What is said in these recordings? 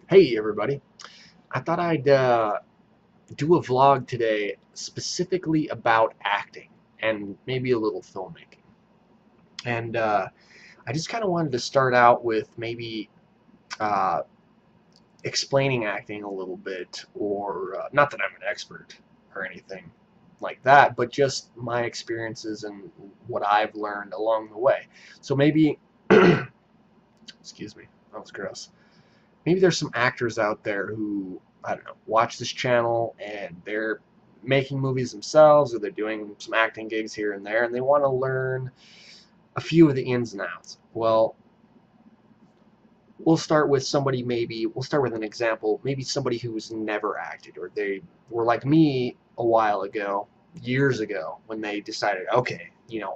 Hey everybody, I thought I'd do a vlog today specifically about acting and maybe a little filmmaking. And I just kind of wanted to start out with maybe uh, explaining acting a little bit, or not that I'm an expert or anything like that, but just my experiences and what I've learned along the way. So maybe, excuse me, that was gross. Maybe there's some actors out there who, I don't know, watch this channel and they're making movies themselves, or they're doing some acting gigs here and there, and they want to learn a few of the ins and outs. Well, we'll start with an example, maybe somebody who's never acted, or they were like me a while ago, years ago, when they decided, okay,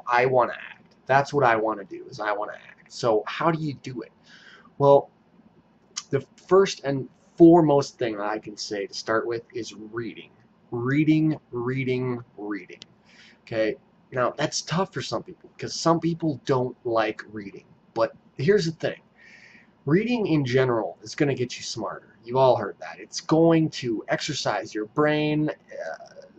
I want to act. That's what I want to do, is I want to act. So how do you do it? Well, the first and foremost thing that I can say to start with is reading. Reading, reading, reading. Okay? Now, that's tough for some people because some people don't like reading. But here's the thing. Reading in general is going to get you smarter. You've all heard that. It's going to exercise your brain,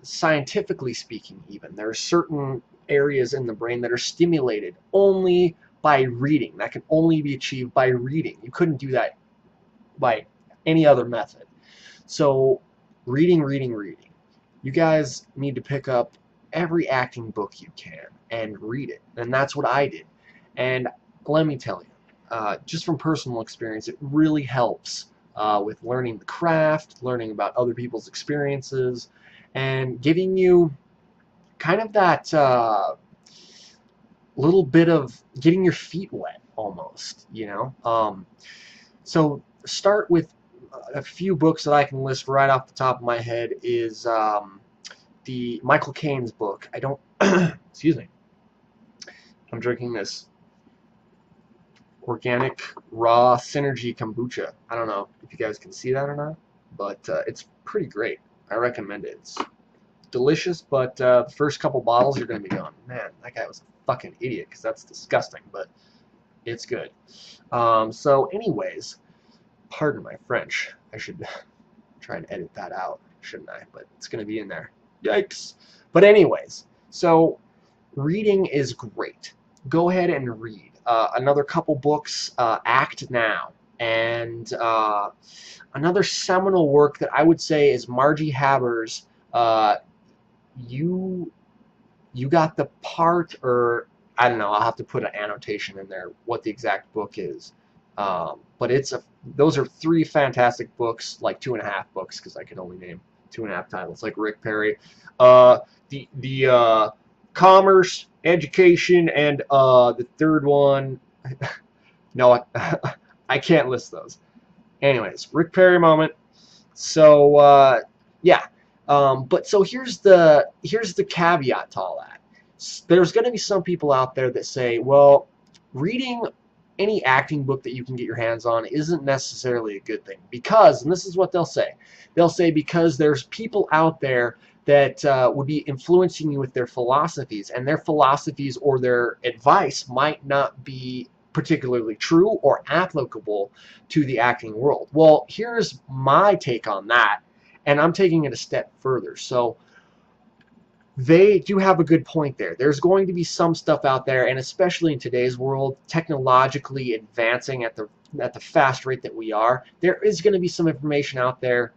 scientifically speaking even. There are certain areas in the brain that are stimulated only by reading. That can only be achieved by reading. You couldn't do that by any other method. So reading, reading, reading. You guys need to pick up every acting book you can and read it. And that's what I did. And let me tell you, just from personal experience, it really helps with learning the craft, learning about other people's experiences, and giving you kind of that little bit of getting your feet wet almost. So start with a few books that I can list right off the top of my head is the Michael Caine's book. I don't, excuse me, I'm drinking this organic raw synergy kombucha. I don't know if you guys can see that or not, but it's pretty great. I recommend it. It's delicious, but the first couple bottles you're going to be going, man, that guy was a fucking idiot, because that's disgusting, but it's good. So anyways, pardon my French. I should try and edit that out, shouldn't I? But it's going to be in there. Yikes. But anyways, so reading is great. Go ahead and read. Another couple books, Act Now. And another seminal work that I would say is Margie Haber's You Got the Part, or I don't know, I'll have to put an annotation in there what the exact book is. But those are three fantastic books, like 2.5 books, because I could only name 2.5 titles, like Rick Perry. The Commerce, Education, and the third one, no, I can't list those. Anyways, Rick Perry moment. So yeah, but so here's the caveat to all that. There's going to be some people out there that say, well, reading any acting book that you can get your hands on isn't necessarily a good thing because, and this is what they'll say, because there's people out there that would be influencing you with their philosophies, and their philosophies or their advice might not be particularly true or applicable to the acting world. Well, here's my take on that, and I'm taking it a step further. So they do have a good point there. There's going to be some stuff out there, and especially in today's world, technologically advancing at the fast rate that we are, there is going to be some information out there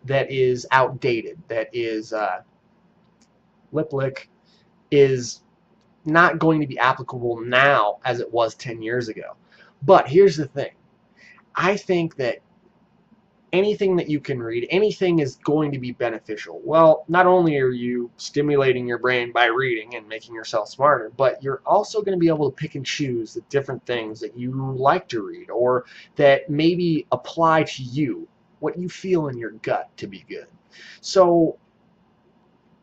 that is outdated, that is lip lick, is not going to be applicable now as it was 10 years ago. But here's the thing. I think that anything that you can read, anything is going to be beneficial. Well, not only are you stimulating your brain by reading and making yourself smarter, but you're also going to be able to pick and choose the different things that you like to read, or that maybe apply to you, what you feel in your gut to be good. So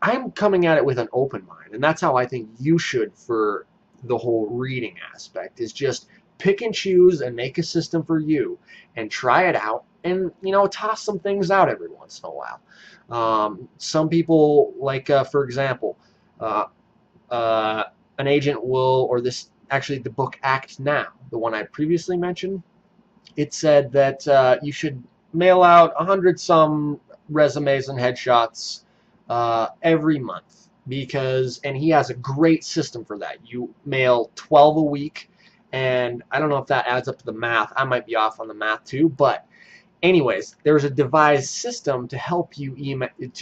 I'm coming at it with an open mind, and that's how I think you should for the whole reading aspect, is just pick and choose and make a system for you and try it out, and toss some things out every once in a while. Some people, like for example, an agent will, or this, actually the book Act Now, the one I previously mentioned, it said that you should mail out 100 some resumes and headshots every month, and he has a great system for that. You mail 12 a week, and I don't know if that adds up to the math. I might be off on the math too, but anyways, there's a devised system to help you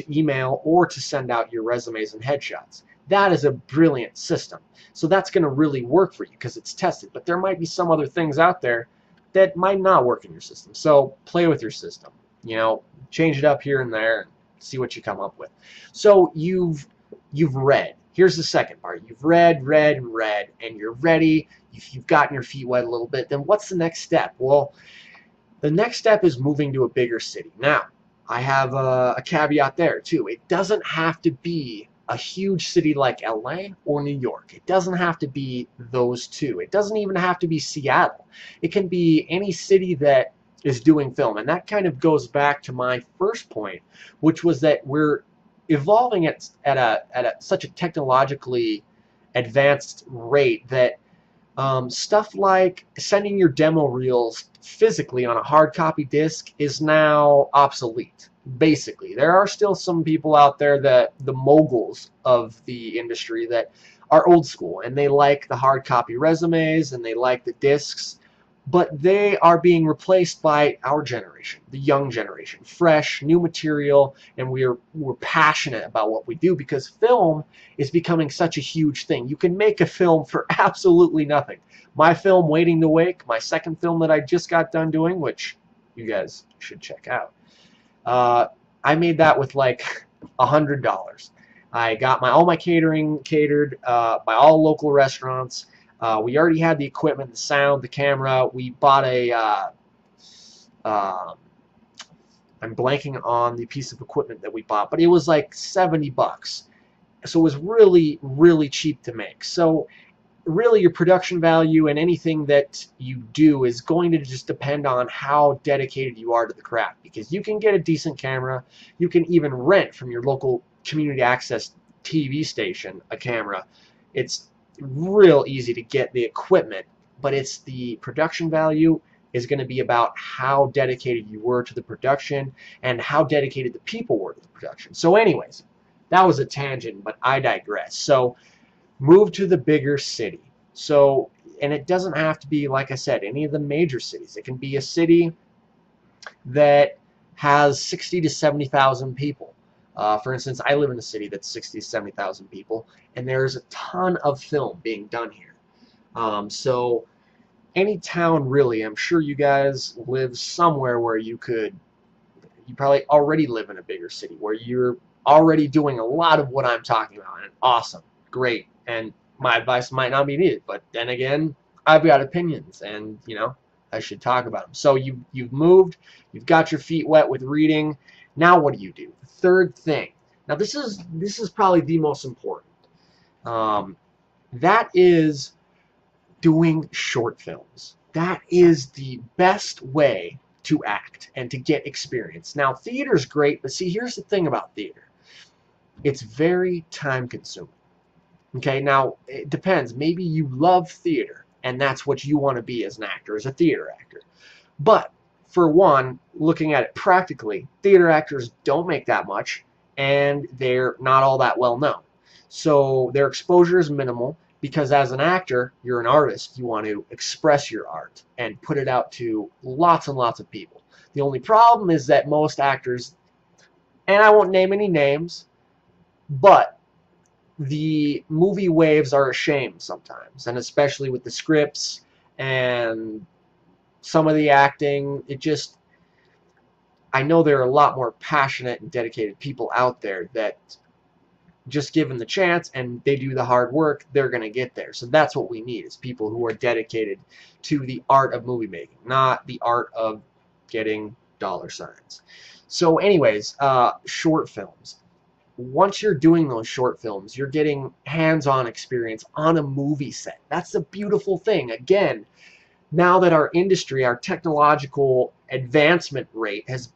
email or to send out your resumes and headshots. That is a brilliant system. So that's going to really work for you because it's tested. But there might be some other things out there that might not work in your system. So play with your system. You know, change it up here and there and see what you come up with. So you've read. Here's the second part. You've read, and you're ready. You've gotten your feet wet a little bit. Then what's the next step? Well, the next step is moving to a bigger city. Now, I have a caveat there too. It doesn't have to be a huge city like LA or New York. It doesn't have to be those two. It doesn't even have to be Seattle. It can be any city that is doing film. And that kind of goes back to my first point, which was that we're evolving at such a technologically advanced rate that stuff like sending your demo reels physically on a hard copy disc is now obsolete. Basically, there are still some people out there, that the moguls of the industry, that are old school and they like the hard copy resumes and they like the discs, but they are being replaced by our generation, the young generation, fresh, new material, and we're passionate about what we do because film is becoming such a huge thing. You can make a film for absolutely nothing. My film, Waiting to Wake, my second film that I just got done doing, which you guys should check out, I made that with like $100. I got all my catering catered by all local restaurants. We already had the equipment, the sound, the camera. We bought I'm blanking on the piece of equipment that we bought, but it was like 70 bucks. So it was really, really cheap to make. So really your production value and anything that you do is going to just depend on how dedicated you are to the craft, because you can get a decent camera. You can even rent from your local community access TV station a camera. It's real easy to get the equipment, but it's the production value is going to be about how dedicated you were to the production and how dedicated the people were to the production. So anyways, that was a tangent, but I digress. So move to the bigger city. So, and it doesn't have to be, like I said, any of the major cities. It can be a city that has 60 to 70,000 people. For instance, I live in a city that's 60 to 70,000 people, and there's a ton of film being done here. So any town really, I'm sure you guys live somewhere where you probably already live in a bigger city where you're already doing a lot of what I'm talking about, and awesome, great, and my advice might not be needed, but then again, I've got opinions, and you know, I should talk about them. So you've moved, you've got your feet wet with reading. Now what do? The third thing. Now this is probably the most important. That is doing short films. That is the best way to act and to get experience. Now theater's great, but see, here's the thing about theater. It's very time consuming. Okay, now it depends. Maybe you love theater and that's what you want to be as an actor, as a theater actor. But for one, looking at it practically, theater actors don't make that much and they're not all that well known. So their exposure is minimal because as an actor, you're an artist. You want to express your art and put it out to lots and lots of people. The only problem is that most actors, and I won't name any names, but the movie waves are a shame sometimes, and especially with the scripts and some of the acting. I know there are a lot more passionate and dedicated people out there that just given the chance and they do the hard work, they're going to get there. So that's what we need, is people who are dedicated to the art of movie making, not the art of getting dollar signs. So anyways, short films. Once you're doing those short films, you're getting hands-on experience on a movie set. That's the beautiful thing. Again, now that our industry, our technological advancement rate has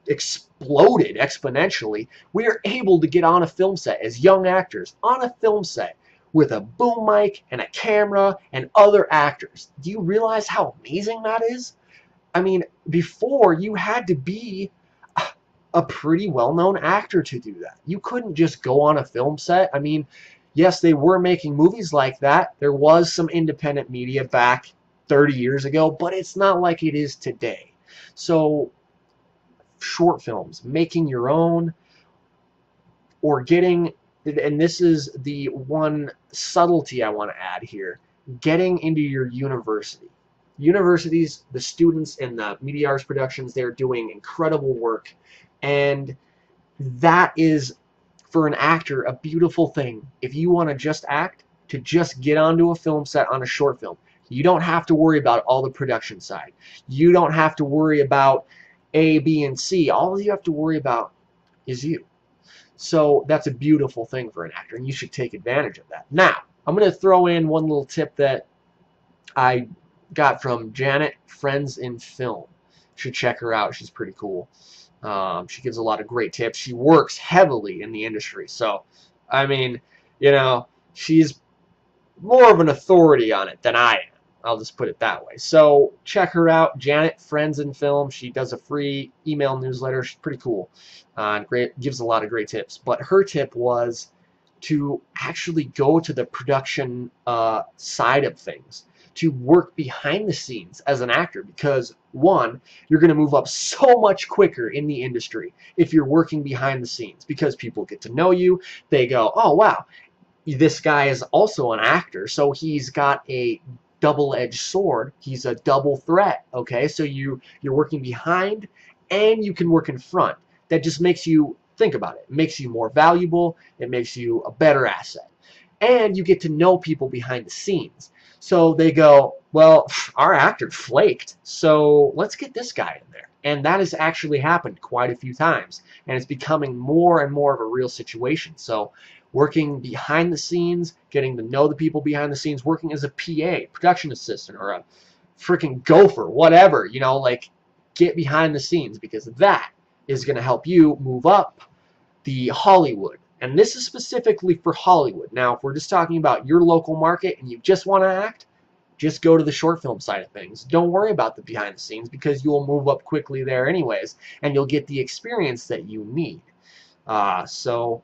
exploded exponentially, we are able to get on a film set as young actors, on a film set with a boom mic and a camera and other actors. Do you realize how amazing that is? I mean, before you had to be a pretty well-known actor to do that. You couldn't just go on a film set. I mean, yes, they were making movies like that. There was some independent media back 30 years ago, but it's not like it is today. So short films, making your own, or getting, and this is the one subtlety I want to add here, getting into your university. Universities, the students in the media arts productions, they're doing incredible work, and that is, for an actor, a beautiful thing. If you want to just act, to just get onto a film set on a short film. You don't have to worry about all the production side. You don't have to worry about A, B, and C. All you have to worry about is you. So that's a beautiful thing for an actor, and you should take advantage of that. Now, I'm going to throw in one little tip that I got from Janet, Friends in Film. You should check her out. She's pretty cool. She gives a lot of great tips. She works heavily in the industry. So, I mean, you know, she's more of an authority on it than I am. I'll just put it that way. So check her out, Janet, Friends in Film. She does a free email newsletter. She's pretty cool. Great, gives a lot of great tips. But her tip was to actually go to the production side of things, to work behind the scenes as an actor, because one, you're going to move up so much quicker in the industry if you're working behind the scenes, because people get to know you. They go, oh wow, this guy is also an actor, so he's got a double-edged sword. He's a double threat. Okay, so you're working behind and you can work in front. That just makes you think about it. It makes you more valuable. It makes you a better asset, and you get to know people behind the scenes. So they go, well, our actor flaked, so let's get this guy in there. And that has actually happened quite a few times, and it's becoming more and more of a real situation. So working behind the scenes, getting to know the people behind the scenes, working as a PA, production assistant, or a freaking gopher, whatever, you know, like, get behind the scenes, because that is going to help you move up the Hollywood. And this is specifically for Hollywood. Now, if we're just talking about your local market and you just want to act, just go to the short film side of things. Don't worry about the behind the scenes, because you'll move up quickly there anyways, and you'll get the experience that you need. So,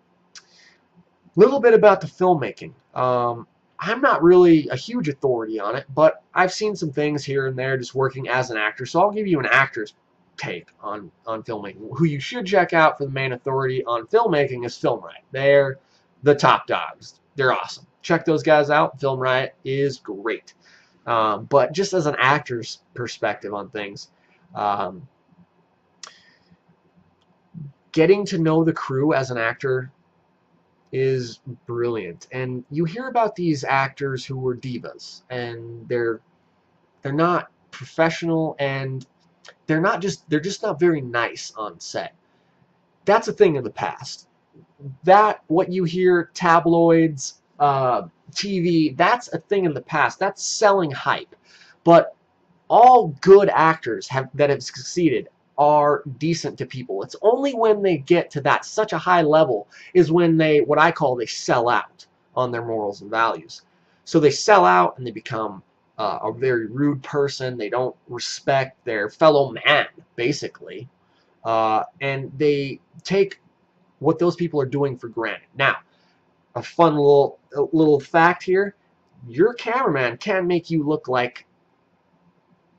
a little bit about the filmmaking. I'm not really a huge authority on it, but I've seen some things here and there just working as an actor, so I'll give you an actor's take on filmmaking. Who you should check out for the main authority on filmmaking is Film Riot. They're the top dogs. They're awesome. Check those guys out. Film Riot is great. But just as an actor's perspective on things, getting to know the crew as an actor is brilliant. And you hear about these actors who were divas, and they're not professional, and they're just not very nice on set. That's a thing of the past. That, what you hear, tabloids, TV, that's a thing in the past. That's selling hype. But all good actors that have succeeded are decent to people. It's only when they get to that such a high level is when they, what I call, they sell out on their morals and values. So they sell out and they become a very rude person. They don't respect their fellow man, basically. And they take what those people are doing for granted. Now, a fun little fact here, your cameraman can make you look like,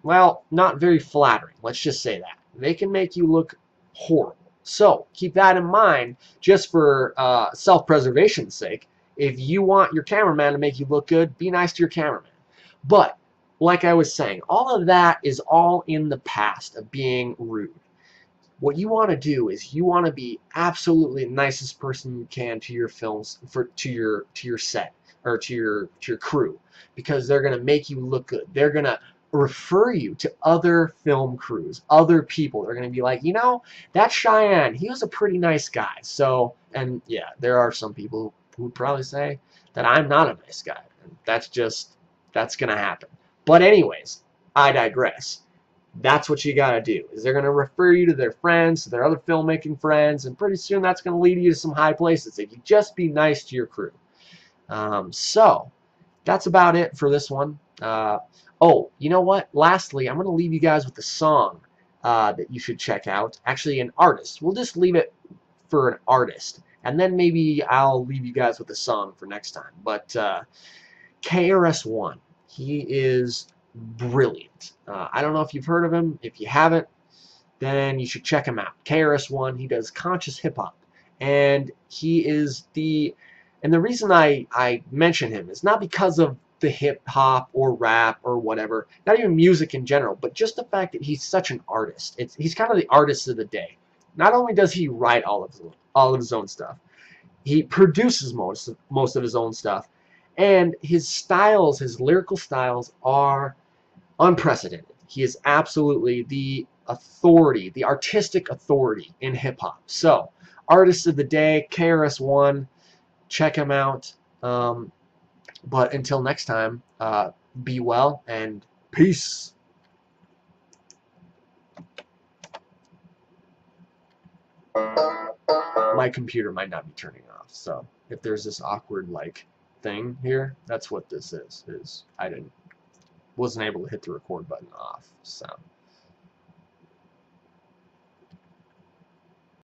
well, not very flattering. Let's just say that. They can make you look horrible. So keep that in mind, just for self-preservation's sake. If you want your cameraman to make you look good, be nice to your cameraman. But like I was saying, all of that is all in the past of being rude. What you want to do is you want to be absolutely the nicest person you can to your films, to your set, or to your crew, because they're going to make you look good. They're going to refer you to other film crews, other people. They're going to be like, you know, that Cheyenne, he was a pretty nice guy. So, and yeah, there are some people who would probably say that I'm not a nice guy. And that's going to happen. But anyways, I digress. That's what you got to do, is they're going to refer you to their friends, to their other filmmaking friends, and pretty soon that's going to lead you to some high places if you just be nice to your crew. So that's about it for this one. Oh, you know what? Lastly, I'm going to leave you guys with a song that you should check out. Actually, an artist. We'll just leave it for an artist. And then maybe I'll leave you guys with a song for next time. But KRS-One, he is brilliant. I don't know if you've heard of him. If you haven't, then you should check him out. KRS-One, he does conscious hip-hop. And he is and the reason I mention him is not because of the hip-hop or rap or whatever, not even music in general, but just the fact that he's such an artist. He's kind of the artist of the day. Not only does he write all of his own stuff, he produces most of his own stuff, and his styles, his lyrical styles, are unprecedented. He is absolutely the authority, the artistic authority in hip-hop. So, artist of the day, KRS-One, check him out. But until next time, be well and peace. My computer might not be turning off, so if there's this awkward like thing here, that's what this is I wasn't able to hit the record button off. So